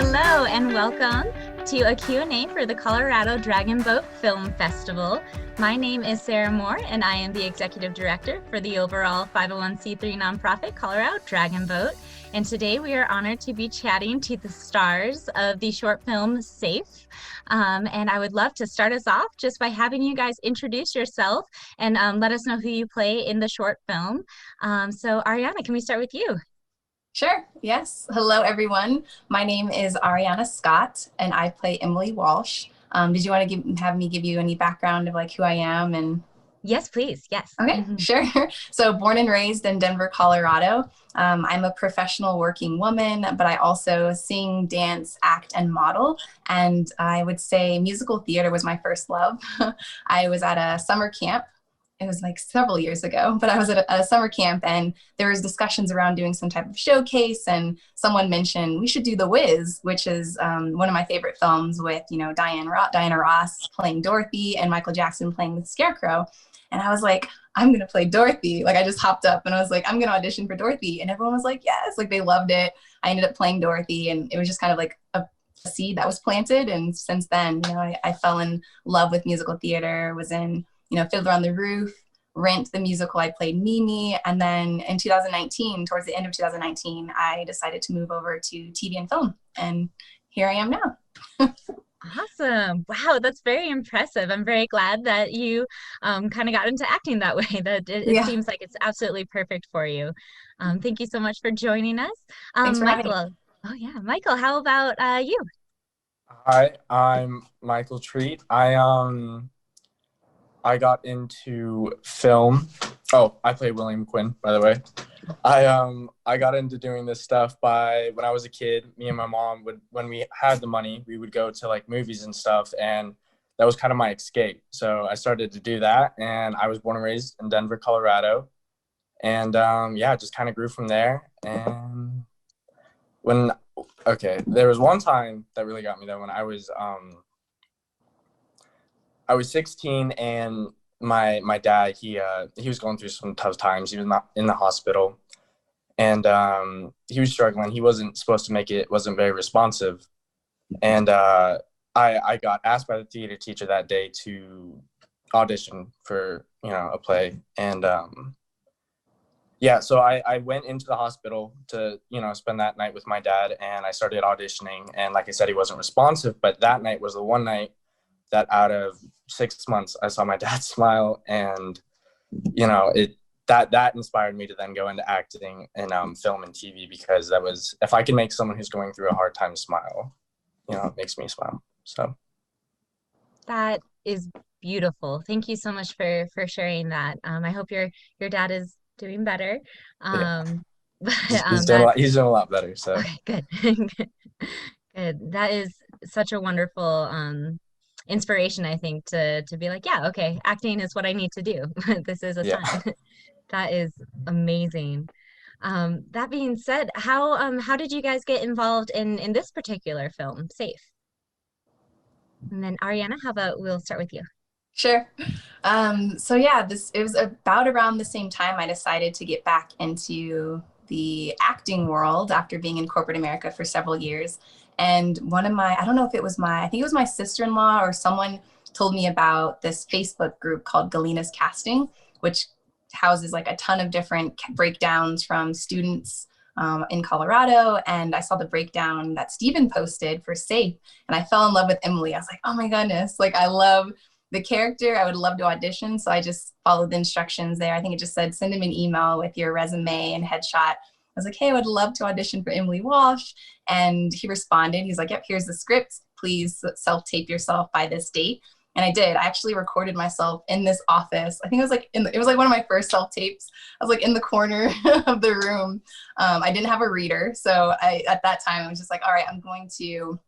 Hello and welcome to a Q&A for the Colorado Dragon Boat Film Festival. My name is Sara Moore and I am the Executive Director for the overall 501c3 nonprofit Colorado Dragon Boat. And today we are honored to be chatting to the stars of the short film Safe. And I would love to start us off just by having you guys introduce yourself and let us know who you play in the short film. So Ariana, can we start with you? Sure. Yes. Hello, everyone. My name is Ariana Scott, and I play Emily Walsh. Did you want to have me give you any background of like who I am and? Yes, please. Yes. Okay, sure. So born and raised in Denver, Colorado. I'm a professional working woman, but I also sing, dance, act, and model. And I would say musical theater was my first love. I was at a summer camp. It was like several years ago, but I was at a summer camp and there was discussions around doing some type of showcase, and someone mentioned we should do The Wiz, which is one of my favorite films with, Diana Ross playing Dorothy and Michael Jackson playing the Scarecrow. And I was like, I'm going to play Dorothy. Like I just hopped up and I was like, I'm going to audition for Dorothy. And everyone was like, yes, like they loved it. I ended up playing Dorothy, and it was just kind of like a seed that was planted. And since then, I fell in love with musical theater, was in Fiddler on the Roof, Rent the musical, I played Mimi. And then in 2019, towards the end of 2019, I decided to move over to TV and film. And here I am now. Awesome. Wow, that's very impressive. I'm very glad that you kind of got into acting that way. That it seems like it's absolutely perfect for you. Thank you so much for joining us. Thanks for having me. Michael. Oh yeah, Michael, how about you? Hi, I'm Michael Treat. I got into film. Oh, I play William Quinn, by the way. I got into doing this stuff when I was a kid. Me and my mom when we had the money, we would go to like movies and stuff, and that was kind of my escape. So I started to do that, and I was born and raised in Denver, Colorado, and just kind of grew from there. And there was one time that really got me though when I was 16, and my dad, he was going through some tough times. He was not in the hospital, and he was struggling. He wasn't supposed to make it, wasn't very responsive. And I got asked by the theater teacher that day to audition for, a play. And so I went into the hospital to, spend that night with my dad, and I started auditioning. And like I said, he wasn't responsive, but that night was the one night that out of 6 months, I saw my dad smile, and, that inspired me to then go into acting and film and TV, because that was, if I can make someone who's going through a hard time smile, it makes me smile. So. That is beautiful. Thank you so much for sharing that. I hope your dad is doing better. He's doing a lot better. So. Okay, good. Good. That is such a wonderful inspiration, I think, to be like, yeah, okay, acting is what I need to do. This is a sign. That is amazing. That being said, how did you guys get involved in this particular film, Safe? And then Ariana, how about we'll start with you? Sure. It was about around the same time I decided to get back into the acting world after being in corporate America for several years. And I think it was my sister-in-law or someone told me about this Facebook group called Galina's Casting, which houses like a ton of different breakdowns from students in Colorado. And I saw the breakdown that Steven posted for Safe, and I fell in love with Emily. I was like, oh my goodness, like I love the character. I would love to audition. So I just followed the instructions there. I think it just said, send him an email with your resume and headshot. I was like, hey, I would love to audition for Emily Walsh. And he responded. He's like, yep, here's the script. Please self-tape yourself by this date. And I did. I actually recorded myself in this office. I think it was like it was like one of my first self-tapes. I was like in the corner of the room. I didn't have a reader. So at that time, I was just like, all right, I'm going to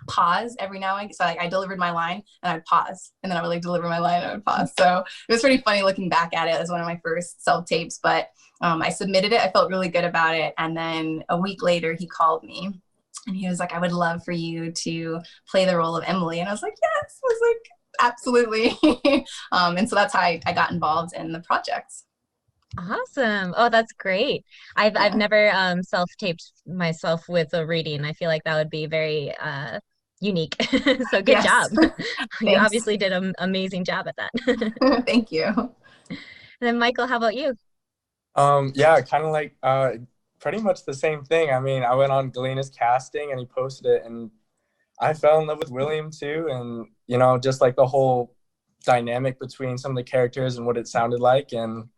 pause every now and again. So I delivered my line and I'd pause, and then I would like deliver my line and I would pause. So it was pretty funny looking back at it as one of my first self-tapes, but I submitted it. I felt really good about it. And then a week later he called me and he was like, I would love for you to play the role of Emily. And I was like, yes. I was like, absolutely. And so that's how I got involved in the project. Awesome. Oh, that's great. I've Yeah. never self-taped myself with a reading. I feel like that would be very unique. So good Yes. job. You Thanks. obviously did an amazing job at that. Thank you. And then Michael, how about you? Yeah, kind of like pretty much the same thing. I mean, I went on Galena's casting and he posted it, and I fell in love with William too, and just like the whole dynamic between some of the characters and what it sounded like, and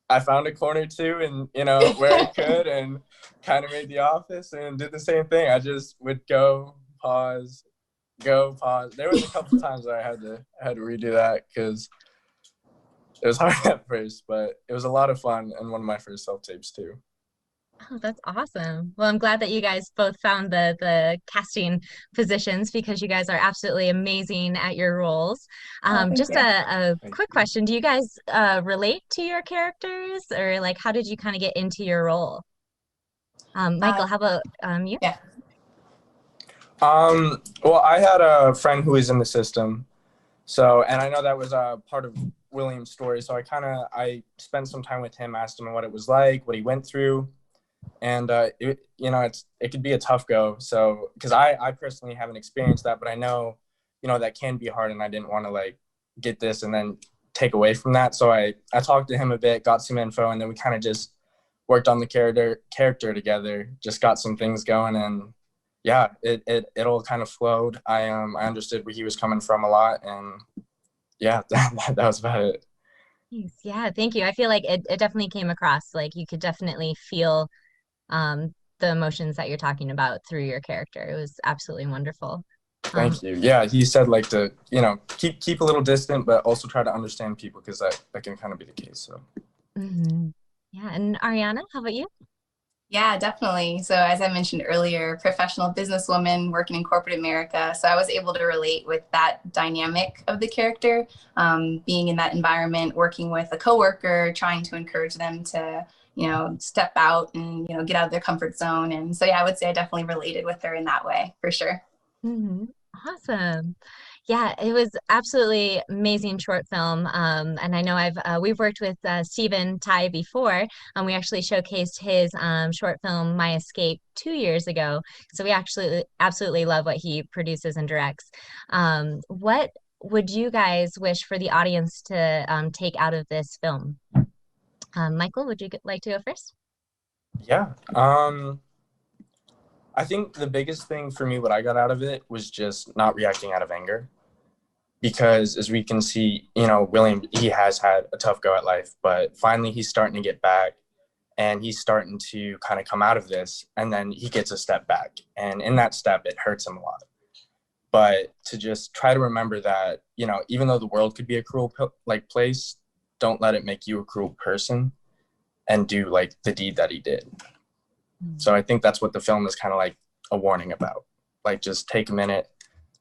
I found a corner too, and where I could, and kind of made The Office and did the same thing. I just would go pause, go pause. There was a couple times where I had to redo that because it was hard at first, but it was a lot of fun and one of my first self tapes too. Oh, that's awesome. Well, I'm glad that you guys both found the casting positions because you guys are absolutely amazing at your roles. Oh, thank Just you. a Thank quick you. question. Do you guys relate to your characters or like how did you kind of get into your role? Uh, Michael, how about you? yeah. Well, I had a friend who was in the system, so and I know that was a part of William's story. So I spent some time with him, asked him what it was like, what he went through, and it could be a tough go. So because I personally haven't experienced that, but I know that can be hard, and I didn't want to like get this and then take away from that. So I talked to him a bit, got some info, and then we kind of just worked on the character together, just got some things going, and yeah, it all kind of flowed. I understood where he was coming from a lot, and yeah, that was about it. Thanks. Yeah, thank you. I feel like it definitely came across. Like you could definitely feel the emotions that you're talking about through your character. It was absolutely wonderful. Um, Thank you. Yeah, he said like to keep a little distant, but also try to understand people because that can kind of be the case. So mhm. Yeah, and Ariana, how about you? Yeah, definitely. So, as I mentioned earlier, professional businesswoman working in corporate America. So, I was able to relate with that dynamic of the character, being in that environment, working with a coworker, trying to encourage them to, step out and, get out of their comfort zone. And so, yeah, I would say I definitely related with her in that way for sure. Mhm. Awesome. Yeah, it was absolutely amazing short film. And I know we've worked with Stephen Ty before, and we actually showcased his short film My Escape 2 years ago. So we actually absolutely love what he produces and directs. What would you guys wish for the audience to take out of this film? Michael, would you like to go first? yeah, I think the biggest thing for me, what I got out of it, was just not reacting out of anger. Because as we can see, William, he has had a tough go at life, but finally he's starting to get back and he's starting to kind of come out of this. And then he gets a step back. And in that step, it hurts him a lot. But to just try to remember that, even though the world could be a cruel like place, don't let it make you a cruel person and do like the deed that he did. So I think that's what the film is kind of like a warning about. Like, just take a minute,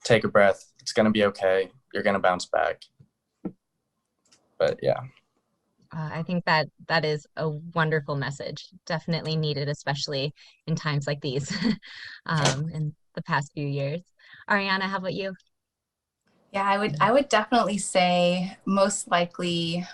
take a breath. It's going to be okay. You're going to bounce back. But yeah. I think that that is a wonderful message. Definitely needed, especially in times like these, in the past few years. Ariana, how about you? Yeah, I would definitely say most likely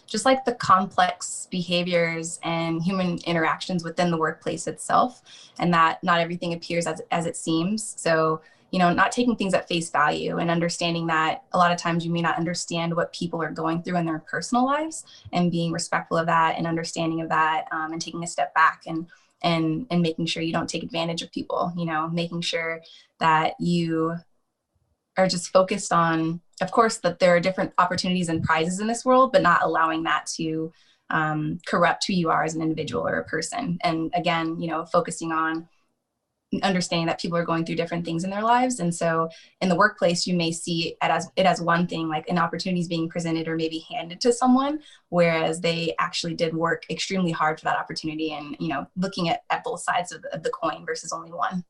just like the complex behaviors and human interactions within the workplace itself, and that not everything appears as it seems. So, not taking things at face value and understanding that a lot of times you may not understand what people are going through in their personal lives, and being respectful of that and understanding of that, and taking a step back and making sure you don't take advantage of people, making sure that you are just focused on, of course, that there are different opportunities and prizes in this world, but not allowing that to corrupt who you are as an individual or a person. And again, focusing on understanding that people are going through different things in their lives. And so in the workplace, you may see it as one thing, like an opportunity is being presented or maybe handed to someone, whereas they actually did work extremely hard for that opportunity, and, looking at both sides of the coin versus only one.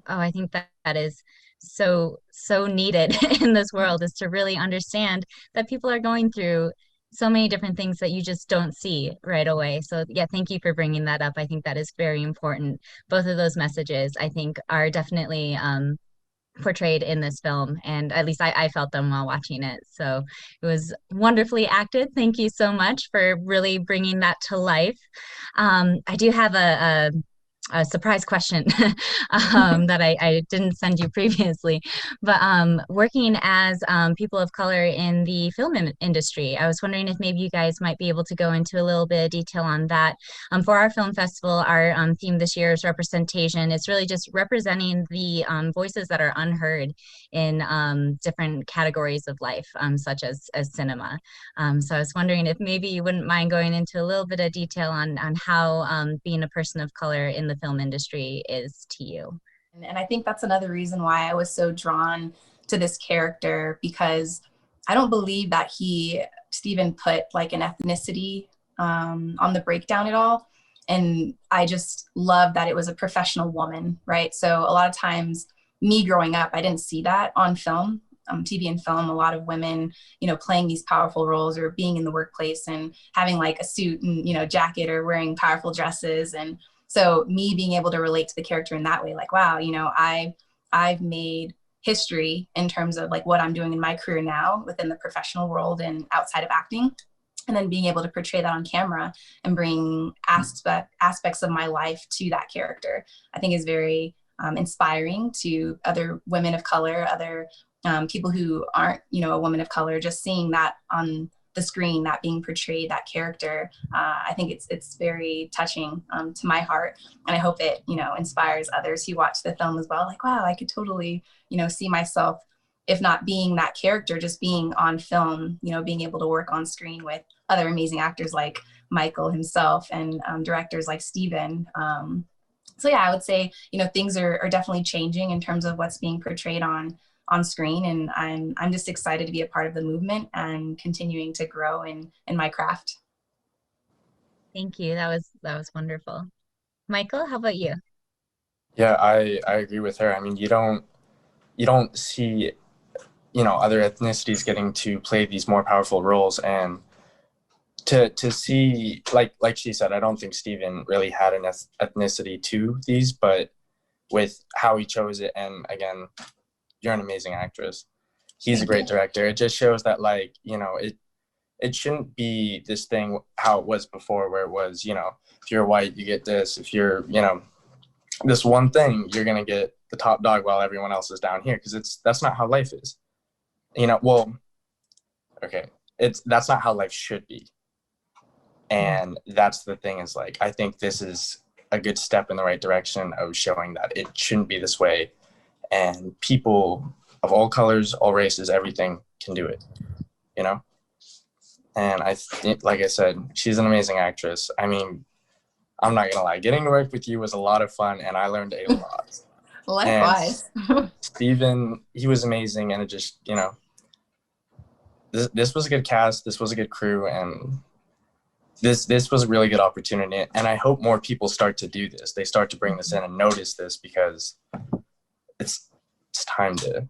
Oh, I think that that is so needed in this world is to really understand that people are going through so many different things that you just don't see right away. So yeah, thank you for bringing that up. I think that is very important. Both of those messages, I think, are definitely portrayed in this film, and at least I felt them while watching it. So it was wonderfully acted. Thank you so much for really bringing that to life. I do have a surprise question that I didn't send you previously, but working as people of color in the film industry, I was wondering if maybe you guys might be able to go into a little bit of detail on that. For our film festival, our theme this year is representation. It's really just representing the voices that are unheard in different categories of life, such as cinema. So I was wondering if maybe you wouldn't mind going into a little bit of detail on how being a person of color in the film industry is to you. And I think that's another reason why I was so drawn to this character, because I don't believe that Stephen put like an ethnicity on the breakdown at all. And I just love that it was a professional woman, right? So a lot of times, me growing up, I didn't see that on film. TV and film, a lot of women, playing these powerful roles or being in the workplace and having like a suit and, jacket or wearing powerful dresses. And so me being able to relate to the character in that way, like, wow, I've made history in terms of like what I'm doing in my career now within the professional world and outside of acting. And then being able to portray that on camera and bring aspects of my life to that character, I think is very inspiring to other women of color, other people who aren't, a woman of color. Just seeing that on the screen, that being portrayed, that character, I think it's very touching to my heart. And I hope it, inspires others who watch the film as well. Like, wow, I could totally, see myself, if not being that character, just being on film, being able to work on screen with other amazing actors like Michael himself and directors like Steven. So yeah, I would say, things are definitely changing in terms of what's being portrayed on screen, and I'm just excited to be a part of the movement and continuing to grow in my craft. Thank you. That was wonderful. Michael, how about you? Yeah, I agree with her. I mean, you don't see, other ethnicities getting to play these more powerful roles, and to see, like she said, I don't think Steven really had an ethnicity to these, but with how he chose it, and again, you're an amazing actress. He's a great director. It just shows that, like, it shouldn't be this thing how it was before, where it was, if you're white, you get this. If you're, this one thing, you're gonna get the top dog while everyone else is down here, because that's not how life is. Well, okay, that's not how life should be. And that's the thing, is like, I think this is a good step in the right direction of showing that it shouldn't be this way. And people of all colors, all races, everything can do it, And I think, like I said, she's an amazing actress. I mean, I'm not gonna lie, getting to work with you was a lot of fun, and I learned a lot. Likewise. Steven, he was amazing, and it just, this was a good cast, this was a good crew, and this was a really good opportunity. And I hope more people start to do this. They start to bring this in and notice this, because it's time to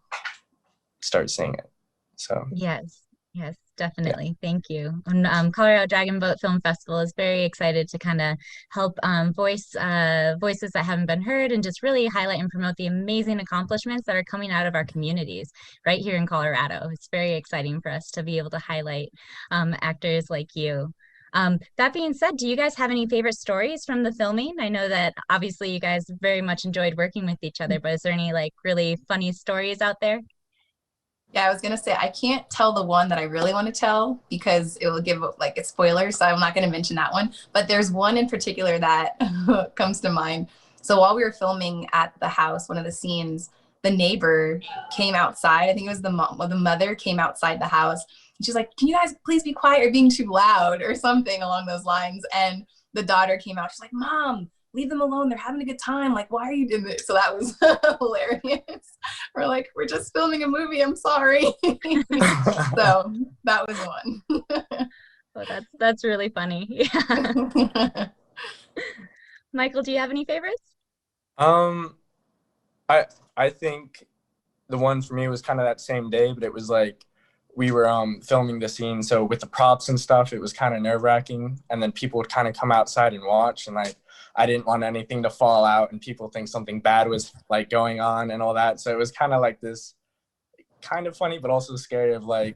start seeing it. So Yes, definitely. Yeah. Thank you. And Colorado Dragon Boat Film Festival is very excited to kind of help voices that haven't been heard, and just really highlight and promote the amazing accomplishments that are coming out of our communities right here in Colorado. It's very exciting for us to be able to highlight actors like you. That being said, do you guys have any favorite stories from the filming? I know that obviously you guys very much enjoyed working with each other, but is there any like really funny stories out there? Yeah, I was gonna say, I can't tell the one that I really want to tell because it will give like a spoiler, so I'm not gonna mention that one. But there's one in particular that comes to mind. So while we were filming at the house, one of the scenes, the neighbor came outside. I think it was the mother came outside the house. And she's like, "Can you guys please be quiet? You're being too loud," or something along those lines. And the daughter came out. She's like, "Mom, leave them alone. They're having a good time. Like, why are you doing this?" So that was hilarious. We're like, "We're just filming a movie. I'm sorry." So that was one. Oh, that's really funny. Yeah. Michael, do you have any favorites? I think the one for me was kind of that same day, but it was like we were filming the scene, so with the props and stuff, it was kind of nerve-wracking, and then people would kind of come outside and watch, and I I didn't want anything to fall out and people think something bad was like going on and all that. So it was kind of like this kind of funny, but also scary of like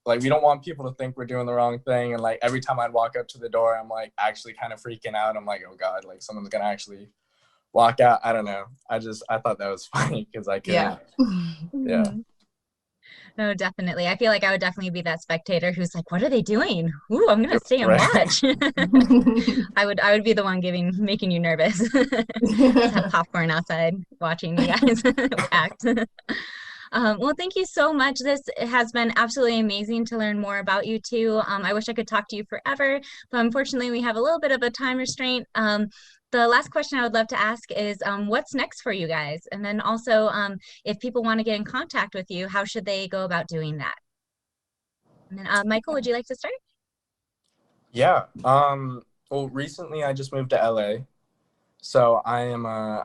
we don't want people to think we're doing the wrong thing. And like every time I'd walk up to the door, I'm like actually kind of freaking out. I'm like, oh God, like someone's gonna actually walk out. I don't know. I thought that was funny because I could. Yeah. No, definitely. I feel like I would definitely be that spectator who's like, what are they doing? Ooh, I'm gonna stay and watch. I would be the one making you nervous. Just have popcorn outside watching you guys act. Well, thank you so much. This has been absolutely amazing to learn more about you two. I wish I could talk to you forever, but unfortunately we have a little bit of a time restraint. The last question I would love to ask is what's next for you guys? And then also if people want to get in contact with you, how should they go about doing that? And then Michael, would you like to start? Yeah. Well, recently I just moved to LA. So I'm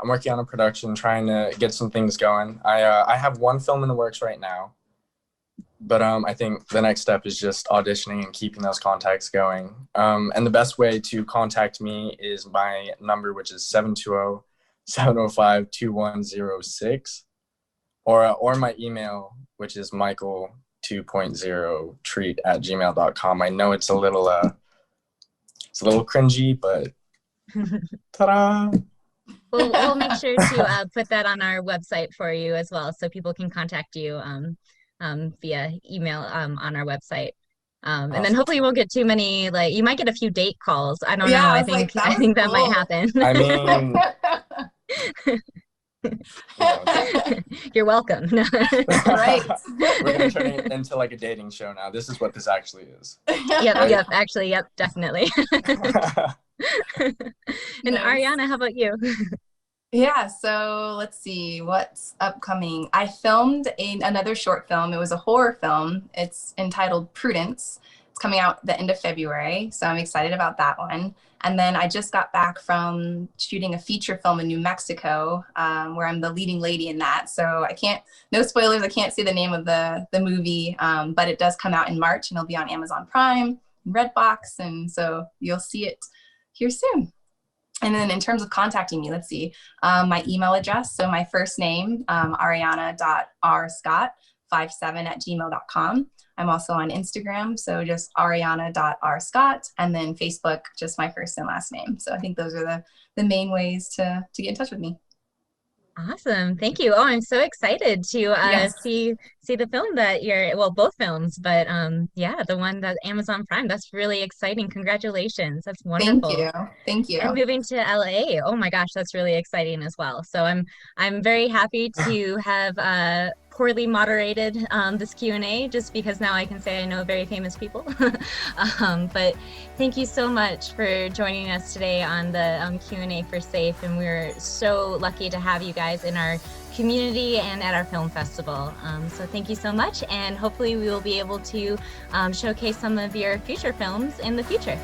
working on a production, trying to get some things going. I have one film in the works right now, but I think the next step is just auditioning and keeping those contacts going. And the best way to contact me is my number, which is 720-705-2106, or my email, which is michael2.0treat@gmail.com. I know it's a little cringy, but ta-da! We'll make sure to put that on our website for you as well, so people can contact you via email on our website. Awesome. And then hopefully you won't get too many, like you might get a few date calls. I don't know. I think cool. that might happen. I mean, you're welcome. Right. We're gonna turn it into like a dating show now. This is what this actually is. Yep, right? yep, actually, yep, definitely. And Nice. Ariana, how about you? Yeah, so let's see what's upcoming. I filmed another short film. It was a horror film. It's entitled Prudence. It's coming out the end of February, so I'm excited about that one. And then I just got back from shooting a feature film in New Mexico, where I'm the leading lady in that. So no spoilers, I can't say the name of the movie, but it does come out in March and it'll be on Amazon Prime, Redbox, and so you'll see it here soon. And then in terms of contacting me, let's see, my email address. So my first name, ariana.rscott57@gmail.com. I'm also on Instagram, so just ariana.rscott, and then Facebook, just my first and last name. So I think those are the main ways to get in touch with me. Awesome. Thank you. Oh, I'm so excited to Yes. see the film that both films, but yeah, the one that Amazon Prime. That's really exciting. Congratulations. That's wonderful. Thank you. And moving to LA. Oh my gosh, that's really exciting as well. So I'm very happy to have poorly moderated this Q&A, just because now I can say I know very famous people. But thank you so much for joining us today on the Q&A for Safe, and we're so lucky to have you guys in our community and at our film festival. So thank you so much, and hopefully we will be able to showcase some of your future films in the future.